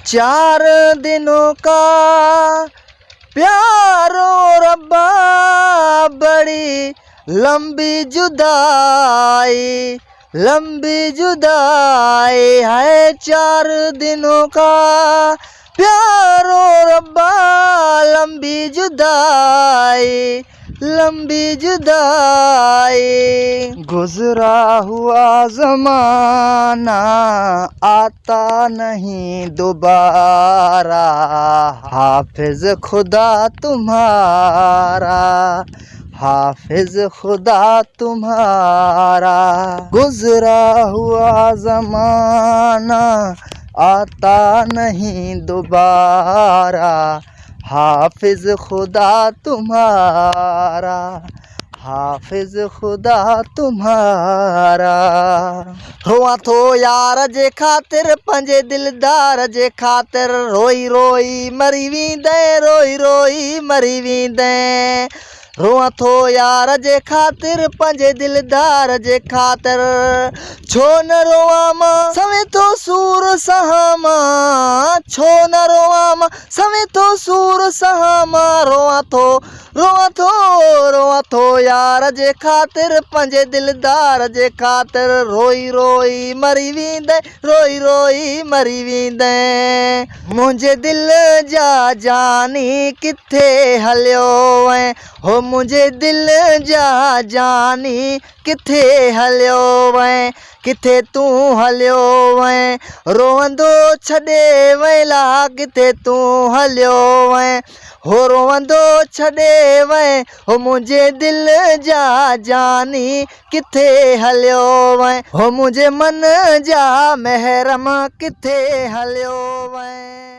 4 दिनों का प्यारो रब्बा, बड़ी लंबी जुदाई, लंबी जुदाई है। 4 दिनों का प्यारो रब्बा, लंबी जुदाई, लंबी जुदाई। गुजरा हुआ ज़माना आता नहीं दोबारा, हाफिज खुदा तुम्हारा, हाफिज खुदा तुम्हारा। गुजरा हुआ ज़माना आता नहीं दोबारा, हाफिज खुदा तुम्हारा, हाफिज खुदा तुम्हारा। रोआ थो यार जे खातिर, पंजे दिलदार जे खातिर, रोई रोई मरी वेंदे, रोई रोई मरी वेंदे। रोआ थो यार जे खातिर, पंजे दिलदार जे खातिर, छो न रोआ मां सवे तो सूर सहामा, छो न रोआ मां सवे तो सूर सहामा। रोआ थो, रोआ थो, रोआ थो यार जे खातिर, पंजे दिलदार जे खातिर, रोई रोई मरी वेंदे, रोई रोई मरी वेंदे। मुंहिंजे दिल जा जानी किथे हलियो वएं, हो मुंहिंजे दिल जा जानी किथे हलियो वएं, किथे तूं हलियो वएं, रोअंदो छॾे वैला, किथे तूं हलियो वएं, हो रोअंदो छॾे वएं, हो मुंहिंजे दिल जा जानी किथे हलियो वएं, हो मुंहिंजे मन जा महरम किथे हलियो वएं।